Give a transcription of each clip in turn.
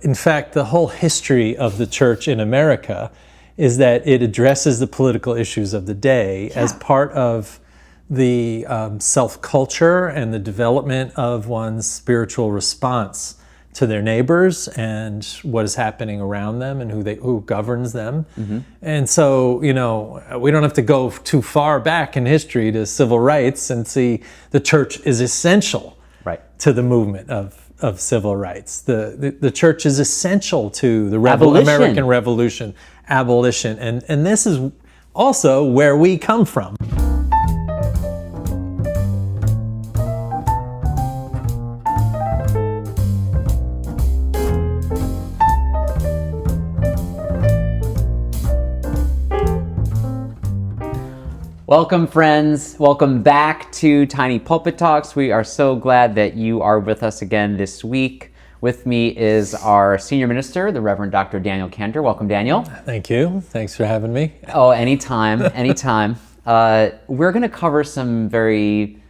in fact, the whole history of the church in America is that it addresses the political issues of the day as part of the self-culture and the development of one's spiritual response to their neighbors and what is happening around them and who governs them. And so, we don't have to go too far back in history to civil rights and see the church is essential to the movement of civil rights. The church is essential to the American Revolution, abolition, and this is also where we come from. Welcome, friends. Welcome back to Tiny Pulpit Talks. We are so glad that you are with us again this week. With me is our senior minister, the Reverend Dr. Daniel Kanter. Welcome, Daniel. Thank you. Thanks for having me. Oh, anytime. We're going to cover some very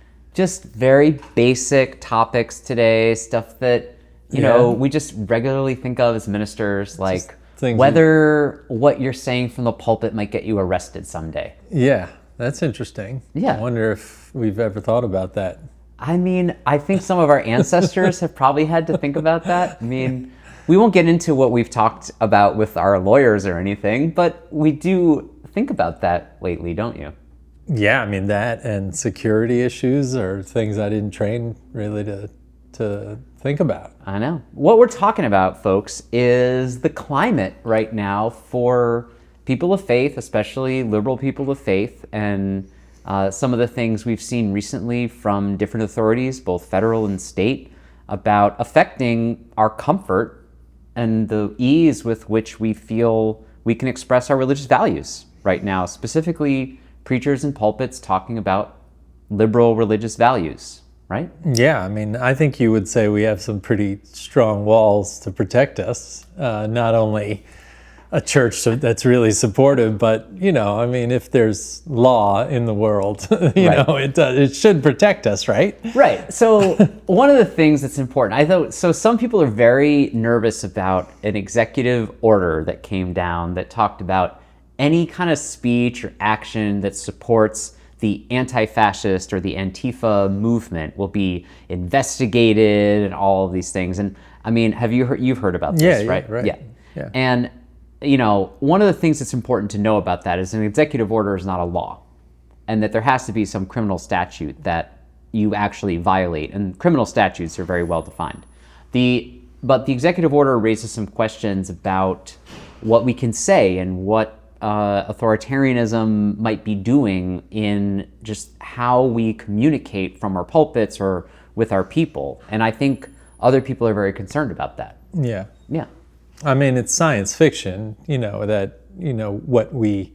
basic topics today, stuff that, we just regularly think of as ministers, like whether what you're saying from the pulpit might get you arrested someday. Yeah. That's interesting. Yeah. I wonder if we've ever thought about that. I mean, I think some of our ancestors have probably had to think about that. I mean, we won't get into what we've talked about with our lawyers or anything, but we do think about that lately, don't you? Yeah, I mean, that and security issues are things I didn't train really to think about. I know. What we're talking about, folks, is the climate right now for people of faith, especially liberal people of faith, and some of the things we've seen recently from different authorities, both federal and state, about affecting our comfort and the ease with which we feel we can express our religious values right now, specifically preachers in pulpits talking about liberal religious values, right? Yeah, I mean, I think you would say we have some pretty strong walls to protect us, not only a church that's really supportive, but if there's law in the world, it should protect us, right? Right. So one of the things that's important, some people are very nervous about an executive order that came down that talked about any kind of speech or action that supports the anti-fascist or the Antifa movement will be investigated and all of these things. And I mean, you've heard about this, right? Right. Yeah. And one of the things that's important to know about that is an executive order is not a law, and that there has to be some criminal statute that you actually violate, and criminal statutes are very well defined. But the executive order raises some questions about what we can say and what authoritarianism might be doing in just how we communicate from our pulpits or with our people. And I think other people are very concerned about that. Yeah. Yeah. I mean, it's science fiction, what we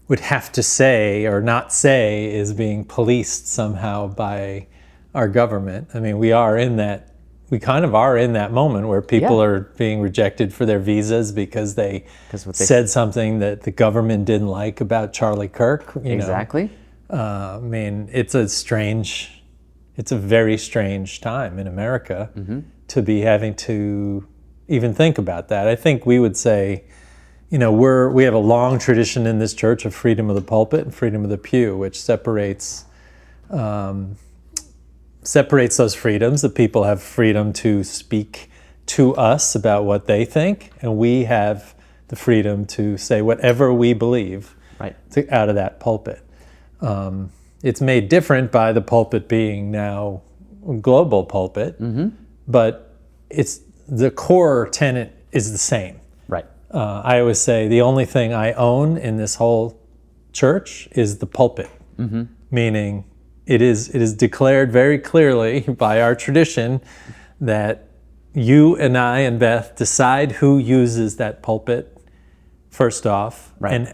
would have to say or not say is being policed somehow by our government. I mean, we kind of are in that moment where people are being rejected for their visas because they said something that the government didn't like about Charlie Kirk. Exactly. I mean, it's a very strange time in America to be having to even think about that. I think we would say, we have a long tradition in this church of freedom of the pulpit and freedom of the pew, which separates those freedoms. The people have freedom to speak to us about what they think, and we have the freedom to say whatever we believe out of that pulpit. It's made different by the pulpit being now a global pulpit, but the core tenet is the same. Right. I always say the only thing I own in this whole church is the pulpit, meaning it is declared very clearly by our tradition that you and I and Beth decide who uses that pulpit first off, and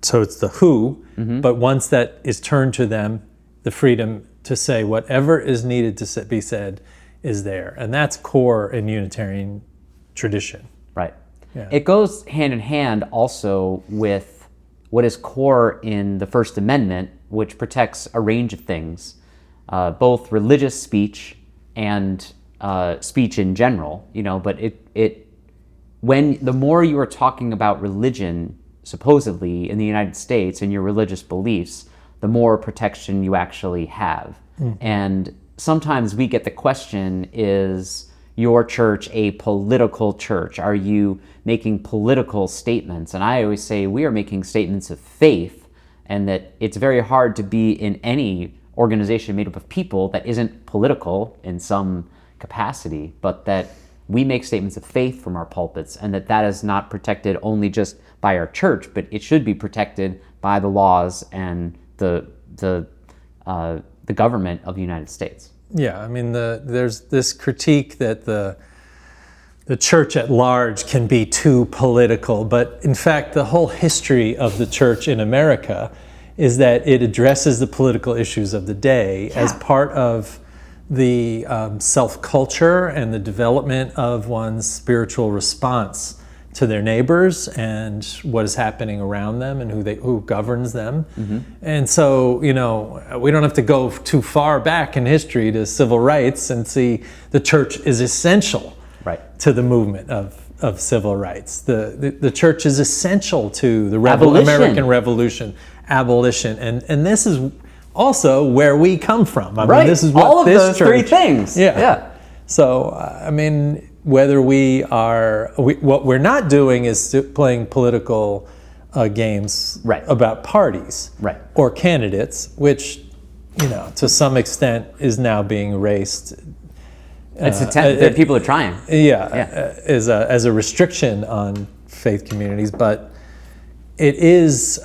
so it's the who, but once that is turned to them, the freedom to say whatever is needed to be said is there. And that's core in Unitarian tradition. Right. Yeah. It goes hand in hand also with what is core in the First Amendment, which protects a range of things, both religious speech and speech in general, but when the more you are talking about religion, supposedly in the United States and your religious beliefs, the more protection you actually have. And sometimes we get the question, is your church a political church? Are you making political statements? And I always say we are making statements of faith, and that it's very hard to be in any organization made up of people that isn't political in some capacity, but that we make statements of faith from our pulpits, and that is not protected only just by our church, but it should be protected by the laws and the government of the United States. Yeah, I mean, there's this critique that the church at large can be too political, but in fact, the whole history of the church in America is that it addresses the political issues of the day as part of the self-culture and the development of one's spiritual response to their neighbors and what is happening around them and who governs them. And so, we don't have to go too far back in history to civil rights and see the church is essential to the movement of civil rights. The church is essential to the American Revolution, abolition, and this is also where we come from. I mean, this is what all of this those church, three things. Yeah. So, I mean, whether what we're not doing is playing political games about parties or candidates, which, to some extent is now being erased. It's that people are trying. As a restriction on faith communities, but it is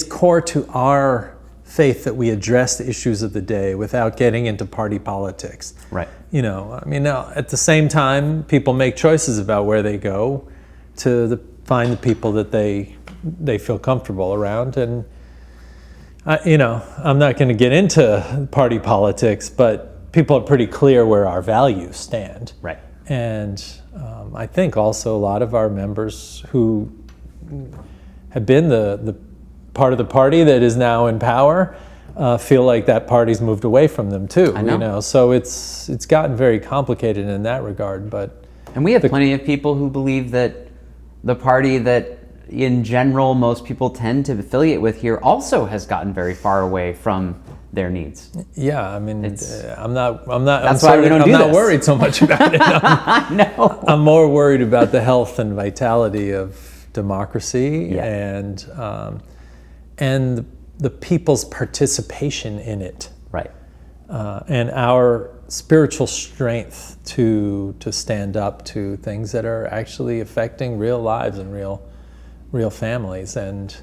core to our faith that we address the issues of the day without getting into party politics. Now at the same time, people make choices about where they go to find the people that they feel comfortable around, and I'm not going to get into party politics, but people are pretty clear where our values stand. And I think also a lot of our members who have been the part of the party that is now in power feel like that party's moved away from them too. So it's gotten very complicated in that regard. And we have plenty of people who believe that the party that in general most people tend to affiliate with here also has gotten very far away from their needs. Yeah, I mean, I'm not. That's why we don't do this. I'm not worried so much about it. No. I'm more worried about the health and vitality of democracy and the people's participation in it, and our spiritual strength to stand up to things that are actually affecting real lives and real families, and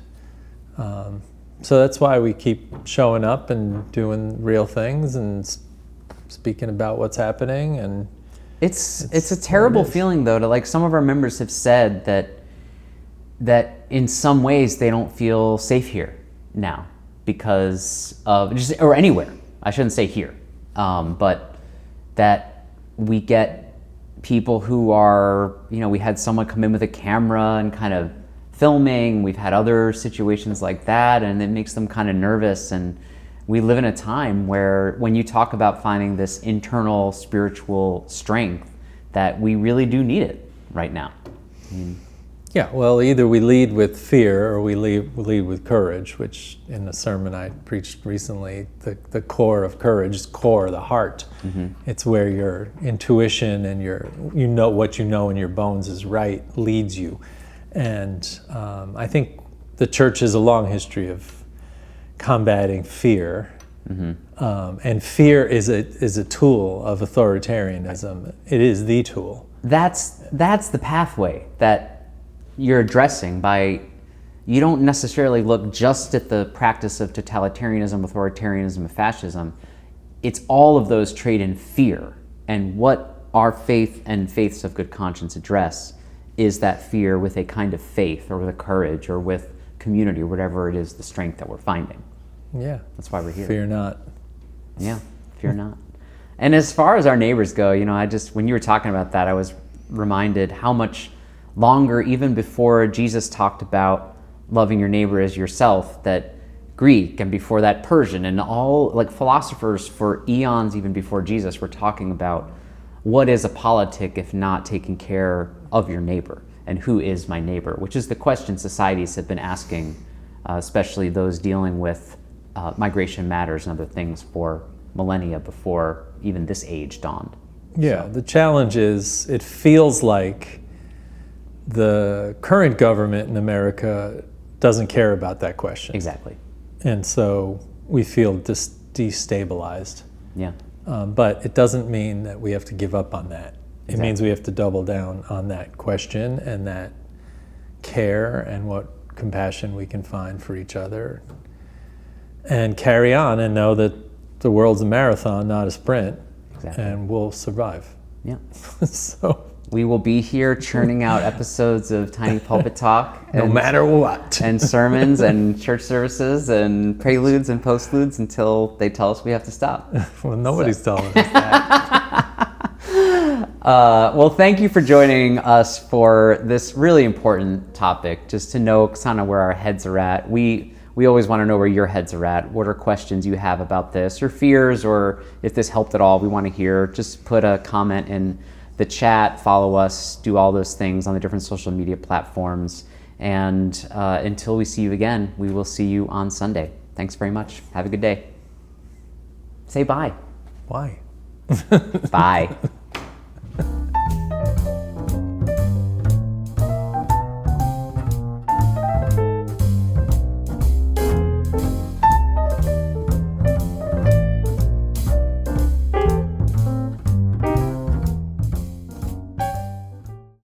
so that's why we keep showing up and doing real things and speaking about what's happening. And it's a terrible feeling, though, to some of our members have said that in some ways they don't feel safe here now because of or anywhere. I shouldn't say here, but that we get people who are, we had someone come in with a camera and kind of filming. We've had other situations like that, and it makes them kind of nervous. And we live in a time where when you talk about finding this internal spiritual strength, that we really do need it right now. Yeah, well, either we lead with fear or we lead with courage, which in the sermon I preached recently, the core of courage is core, the heart. It's where your intuition and what you know in your bones is right leads you. And I think the church has a long history of combating fear, and fear is a tool of authoritarianism. It is the tool. That's the pathway that you're addressing by. You don't necessarily look just at the practice of totalitarianism, authoritarianism, and fascism. It's all of those trade in fear, and what our faith and faiths of good conscience address is that fear with a kind of faith or with a courage or with community or whatever it is, the strength that we're finding. Yeah. That's why we're here. Fear not. Yeah, fear not. And as far as our neighbors go, when you were talking about that, I was reminded how much longer, even before Jesus talked about loving your neighbor as yourself, that Greek, and before that Persian, and all like philosophers for eons, even before Jesus, were talking about what is a politic if not taking care of your neighbor, and who is my neighbor, which is the question societies have been asking, especially those dealing with migration matters and other things for millennia before even this age dawned. Yeah, the challenge is it feels like the current government in America doesn't care about that question. Exactly. And so we feel destabilized. Yeah. But it doesn't mean that we have to give up on that. It Exactly. means we have to double down on that question and that care and what compassion we can find for each other, and carry on and know that the world's a marathon, not a sprint, Exactly. and we'll survive. Yeah. So We will be here churning out episodes of Tiny Pulpit Talk. no matter what. And sermons and church services and preludes and postludes until they tell us we have to stop. Well, nobody's telling us that. Well, thank you for joining us for this really important topic, just to know kind of where our heads are at. We always want to know where your heads are at. What are questions you have about this, or fears, or if this helped at all, we want to hear. Just put a comment in the chat, follow us, do all those things on the different social media platforms. And until we see you again, we will see you on Sunday. Thanks very much. Have a good day. Say bye. Why? Bye.